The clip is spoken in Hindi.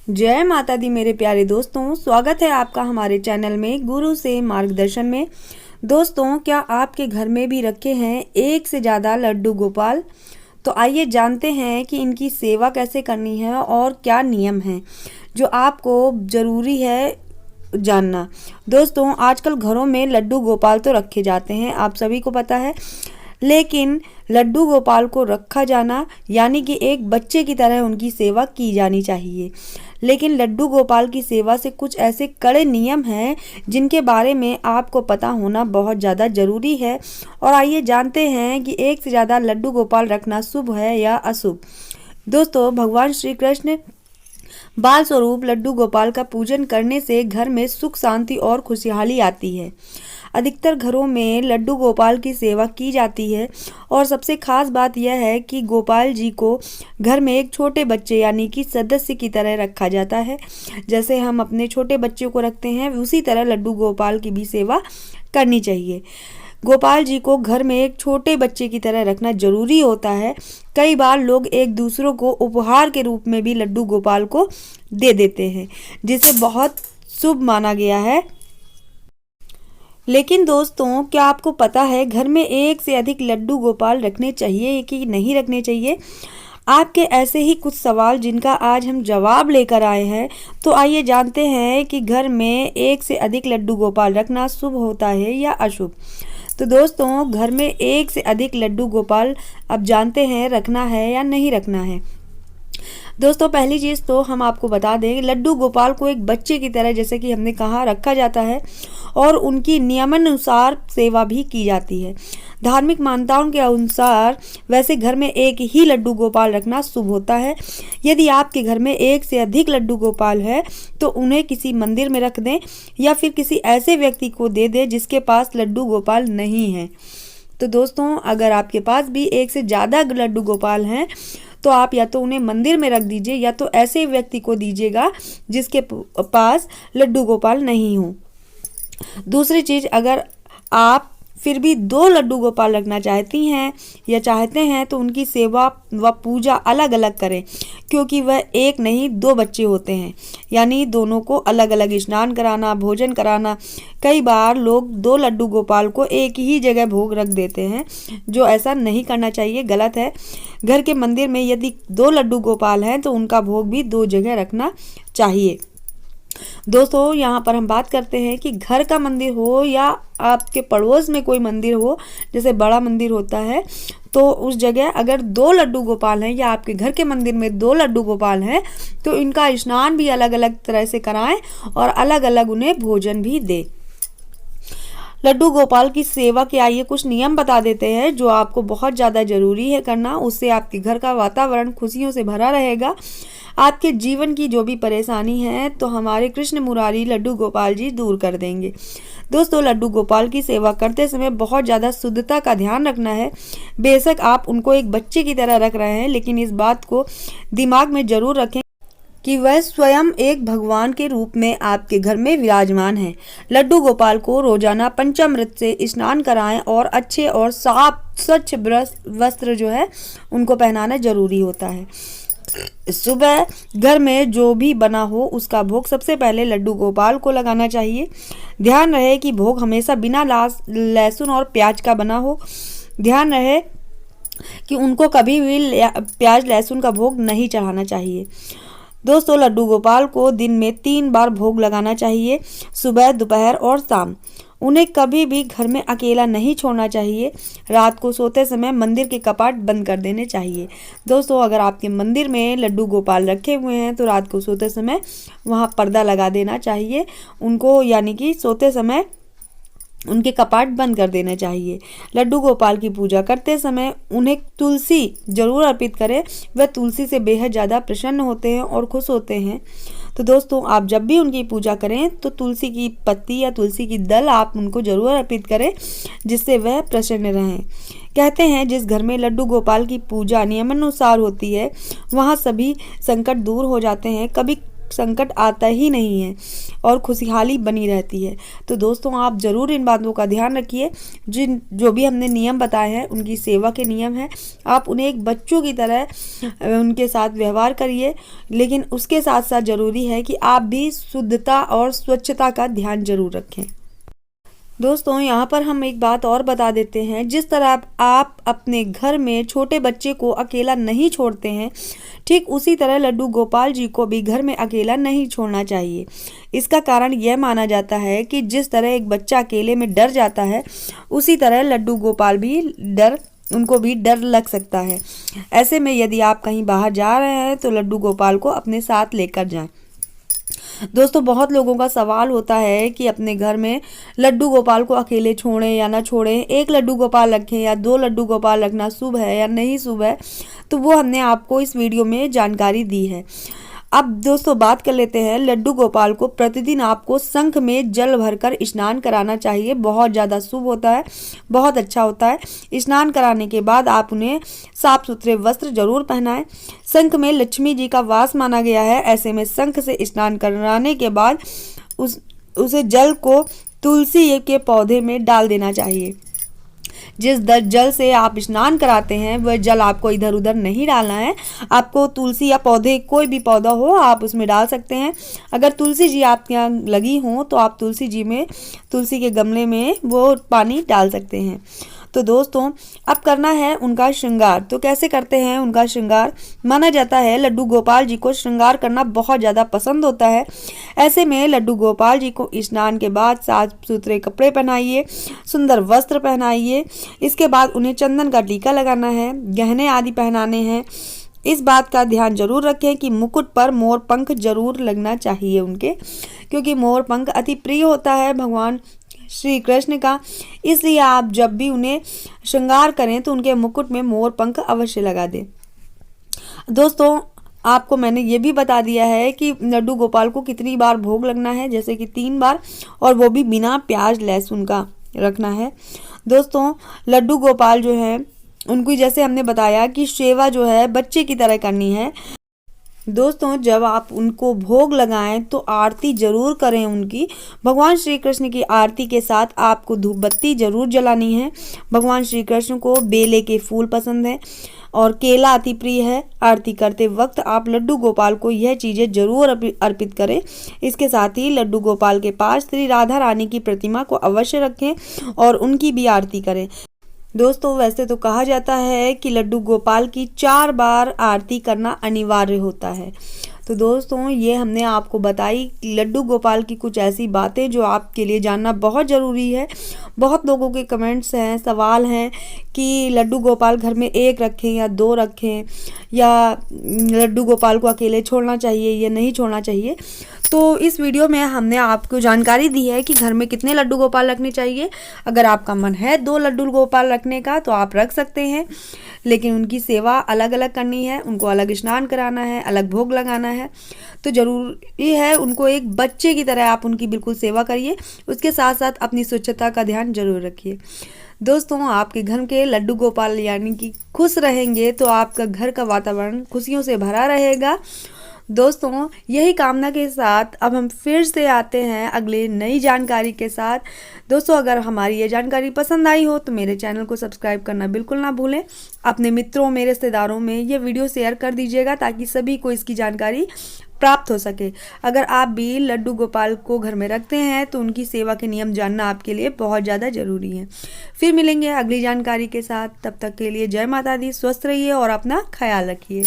जय माता दी मेरे प्यारे दोस्तों, स्वागत है आपका हमारे चैनल में गुरु से मार्गदर्शन में। दोस्तों, क्या आपके घर में भी रखे हैं एक से ज़्यादा लड्डू गोपाल? तो आइए जानते हैं कि इनकी सेवा कैसे करनी है और क्या नियम हैं जो आपको ज़रूरी है जानना। दोस्तों, आजकल घरों में लड्डू गोपाल तो रखे जाते हैं, आप सभी को पता है, लेकिन लड्डू गोपाल को रखा जाना यानी कि एक बच्चे की तरह उनकी सेवा की जानी चाहिए। लेकिन लड्डू गोपाल की सेवा से कुछ ऐसे कड़े नियम हैं जिनके बारे में आपको पता होना बहुत ज़्यादा ज़रूरी है। और आइए जानते हैं कि एक से ज़्यादा लड्डू गोपाल रखना शुभ है या अशुभ। दोस्तों, भगवान श्री कृष्ण बाल स्वरूप लड्डू गोपाल का पूजन करने से घर में सुख शांति और खुशहाली आती है। अधिकतर घरों में लड्डू गोपाल की सेवा की जाती है और सबसे खास बात यह है कि गोपाल जी को घर में एक छोटे बच्चे यानी कि सदस्य की तरह रखा जाता है। जैसे हम अपने छोटे बच्चे को रखते हैं, उसी तरह लड्डू गोपाल की भी सेवा करनी चाहिए। गोपाल जी को घर में एक छोटे बच्चे की तरह रखना जरूरी होता है। कई बार लोग एक दूसरों को उपहार के रूप में भी लड्डू गोपाल को दे देते हैं, जिसे बहुत शुभ माना गया है। लेकिन दोस्तों, क्या आपको पता है घर में एक से अधिक लड्डू गोपाल रखने चाहिए कि नहीं रखने चाहिए? आपके ऐसे ही कुछ सवाल जिनका आज हम जवाब लेकर आए हैं। तो आइए जानते हैं कि घर में एक से अधिक लड्डू गोपाल रखना शुभ होता है या अशुभ। तो दोस्तों, घर में एक से अधिक लड्डू गोपाल अब जानते हैं रखना है या नहीं रखना है। दोस्तों, पहली चीज़ तो हम आपको बता दें, लड्डू गोपाल को एक बच्चे की तरह, जैसे कि हमने कहा, रखा जाता है और उनकी नियमानुसार सेवा भी की जाती है। धार्मिक मान्यताओं के अनुसार वैसे घर में एक ही लड्डू गोपाल रखना शुभ होता है। यदि आपके घर में एक से अधिक लड्डू गोपाल है तो उन्हें किसी मंदिर में रख दें या फिर किसी ऐसे व्यक्ति को दे दें जिसके पास लड्डू गोपाल नहीं है। तो दोस्तों, अगर आपके पास भी एक से ज़्यादा लड्डू गोपाल हैं तो आप या तो उन्हें मंदिर में रख दीजिए या तो ऐसे व्यक्ति को दीजिएगा जिसके पास लड्डू गोपाल नहीं हो। दूसरी चीज़, अगर आप फिर भी 2 लड्डू गोपाल रखना चाहती हैं या चाहते हैं तो उनकी सेवा व पूजा अलग अलग करें, क्योंकि वह एक नहीं 2 बच्चे होते हैं, यानी दोनों को अलग अलग स्नान कराना, भोजन कराना। कई बार लोग 2 लड्डू गोपाल को एक ही जगह भोग रख देते हैं, जो ऐसा नहीं करना चाहिए, गलत है। घर के मंदिर में यदि 2 लड्डू गोपाल हैं तो उनका भोग भी 2 जगह रखना चाहिए। दोस्तों, यहाँ पर हम बात करते हैं कि घर का मंदिर हो या आपके पड़ोस में कोई मंदिर हो, जैसे बड़ा मंदिर होता है, तो उस जगह अगर 2 लड्डू गोपाल हैं या आपके घर के मंदिर में 2 लड्डू गोपाल हैं तो इनका स्नान भी अलग अलग तरह से कराएं और अलग अलग उन्हें भोजन भी दें। लड्डू गोपाल की सेवा के आइए कुछ नियम बता देते हैं जो आपको बहुत ज़्यादा ज़रूरी है करना। उससे आपके घर का वातावरण खुशियों से भरा रहेगा। आपके जीवन की जो भी परेशानी है तो हमारे कृष्ण मुरारी लड्डू गोपाल जी दूर कर देंगे। दोस्तों, लड्डू गोपाल की सेवा करते समय बहुत ज़्यादा शुद्धता का ध्यान रखना है। बेशक आप उनको एक बच्चे की तरह रख रहे हैं, लेकिन इस बात को दिमाग में ज़रूर रखें कि वह स्वयं एक भगवान के रूप में आपके घर में विराजमान है। लड्डू गोपाल को रोजाना पंचामृत से स्नान कराएं और अच्छे और साफ स्वच्छ वस्त्र जो है उनको पहनाना जरूरी होता है। सुबह घर में जो भी बना हो उसका भोग सबसे पहले लड्डू गोपाल को लगाना चाहिए। ध्यान रहे कि भोग हमेशा बिना लहसुन और प्याज का बना हो। ध्यान रहे कि उनको कभी भी प्याज लहसुन का भोग नहीं चढ़ाना चाहिए। दोस्तों, लड्डू गोपाल को दिन में 3 बार भोग लगाना चाहिए, सुबह, दोपहर और शाम। उन्हें कभी भी घर में अकेला नहीं छोड़ना चाहिए। रात को सोते समय मंदिर के कपाट बंद कर देने चाहिए। दोस्तों, अगर आपके मंदिर में लड्डू गोपाल रखे हुए हैं तो रात को सोते समय वहाँ पर्दा लगा देना चाहिए उनको, यानी कि सोते समय उनके कपाट बंद कर देना चाहिए। लड्डू गोपाल की पूजा करते समय उन्हें तुलसी जरूर अर्पित करें। वह तुलसी से बेहद ज़्यादा प्रसन्न होते हैं और खुश होते हैं। तो दोस्तों, आप जब भी उनकी पूजा करें तो तुलसी की पत्ती या तुलसी की दल आप उनको जरूर अर्पित करें, जिससे वह प्रसन्न रहें। कहते हैं जिस घर में लड्डू गोपाल की पूजा नियमानुसार होती है वहाँ सभी संकट दूर हो जाते हैं। कभी संकट आता ही नहीं है और खुशहाली बनी रहती है। तो दोस्तों आप ज़रूर इन बातों का ध्यान रखिए। जो भी हमने नियम बताए हैं उनकी सेवा के नियम हैं, आप उन्हें एक बच्चों की तरह उनके साथ व्यवहार करिए, लेकिन उसके साथ साथ ज़रूरी है कि आप भी शुद्धता और स्वच्छता का ध्यान जरूर रखें। दोस्तों यहाँ पर हम एक बात और बता देते हैं, जिस तरह आप अपने घर में छोटे बच्चे को अकेला नहीं छोड़ते हैं, ठीक उसी तरह लड्डू गोपाल जी को भी घर में अकेला नहीं छोड़ना चाहिए। इसका कारण यह माना जाता है कि जिस तरह एक बच्चा अकेले में डर जाता है, उसी तरह लड्डू गोपाल भी उनको भी डर लग सकता है। ऐसे में यदि आप कहीं बाहर जा रहे हैं तो लड्डू गोपाल को अपने साथ लेकर जाएं। दोस्तों बहुत लोगों का सवाल होता है कि अपने घर में लड्डू गोपाल को अकेले छोड़ें या ना छोड़ें, एक लड्डू गोपाल रखें या 2 लड्डू गोपाल रखना शुभ है या नहीं शुभ है, तो वो हमने आपको इस वीडियो में जानकारी दी है। अब दोस्तों बात कर लेते हैं, लड्डू गोपाल को प्रतिदिन आपको शंख में जल भरकर स्नान कराना चाहिए। बहुत ज़्यादा शुभ होता है, बहुत अच्छा होता है। स्नान कराने के बाद आप उन्हें साफ सुथरे वस्त्र जरूर पहनाएं। शंख में लक्ष्मी जी का वास माना गया है, ऐसे में शंख से स्नान कराने के बाद उसे जल को तुलसी के पौधे में डाल देना चाहिए। जिस जल से आप स्नान कराते हैं वह जल आपको इधर उधर नहीं डालना है। आपको तुलसी या पौधे, कोई भी पौधा हो आप उसमें डाल सकते हैं। अगर तुलसी जी आपके यहाँ लगी हो तो आप तुलसी के गमले में वो पानी डाल सकते हैं। तो दोस्तों अब करना है उनका श्रृंगार। तो कैसे करते हैं उनका श्रृंगार? माना जाता है लड्डू गोपाल जी को श्रृंगार करना बहुत ज़्यादा पसंद होता है। ऐसे में लड्डू गोपाल जी को स्नान के बाद साफ सुथरे कपड़े पहनाइए, सुंदर वस्त्र पहनाइए। इसके बाद उन्हें चंदन का टीका लगाना है, गहने आदि पहनाने हैं। इस बात का ध्यान जरूर रखें कि मुकुट पर मोर पंख जरूर लगना चाहिए उनके, क्योंकि मोर पंख अति प्रिय होता है भगवान श्री कृष्ण का। इसलिए आप जब भी उन्हें श्रृंगार करें तो उनके मुकुट में मोर पंख अवश्य लगा दें। दोस्तों आपको मैंने ये भी बता दिया है कि लड्डू गोपाल को कितनी बार भोग लगना है, जैसे कि 3 बार, और वो भी बिना प्याज लहसुन का रखना है। दोस्तों लड्डू गोपाल जो है उनकी जैसे हमने बताया कि सेवा जो है बच्चे की तरह करनी है। दोस्तों जब आप उनको भोग लगाएं तो आरती जरूर करें उनकी। भगवान श्री कृष्ण की आरती के साथ आपको धूप बत्ती जरूर जलानी है। भगवान श्री कृष्ण को बेले के फूल पसंद है और केला अति प्रिय है। आरती करते वक्त आप लड्डू गोपाल को यह चीज़ें जरूर अर्पित करें। इसके साथ ही लड्डू गोपाल के पास श्री राधा रानी की प्रतिमा को अवश्य रखें और उनकी भी आरती करें। दोस्तों वैसे तो कहा जाता है कि लड्डू गोपाल की 4 बार आरती करना अनिवार्य होता है। तो दोस्तों ये हमने आपको बताई लड्डू गोपाल की कुछ ऐसी बातें जो आपके लिए जानना बहुत ज़रूरी है। बहुत लोगों के कमेंट्स हैं, सवाल हैं कि लड्डू गोपाल घर में 1 रखें या 2 रखें, या लड्डू गोपाल को अकेले छोड़ना चाहिए या नहीं छोड़ना चाहिए। तो इस वीडियो में हमने आपको जानकारी दी है कि घर में कितने लड्डू गोपाल रखने चाहिए। अगर आपका मन है 2 लड्डू गोपाल रखने का तो आप रख सकते हैं, लेकिन उनकी सेवा अलग अलग करनी है, उनको अलग स्नान कराना है, अलग भोग लगाना है। तो जरूरी है उनको एक बच्चे की तरह आप उनकी बिल्कुल सेवा करिए। उसके साथ साथ अपनी स्वच्छता का ध्यान जरूर रखिए। दोस्तों आपके घर के लड्डू गोपाल यानी कि खुश रहेंगे तो आपका घर का वातावरण खुशियों से भरा रहेगा। दोस्तों यही कामना के साथ अब हम फिर से आते हैं अगले नई जानकारी के साथ। दोस्तों अगर हमारी ये जानकारी पसंद आई हो तो मेरे चैनल को सब्सक्राइब करना बिल्कुल ना भूलें। अपने मित्रों, मेरे रिश्तेदारों में ये वीडियो शेयर कर दीजिएगा ताकि सभी को इसकी जानकारी प्राप्त हो सके। अगर आप भी लड्डू गोपाल को घर में रखते हैं तो उनकी सेवा के नियम जानना आपके लिए बहुत ज़्यादा ज़रूरी है। फिर मिलेंगे अगली जानकारी के साथ, तब तक के लिए जय माता दी, स्वस्थ रहिए और अपना ख्याल रखिए।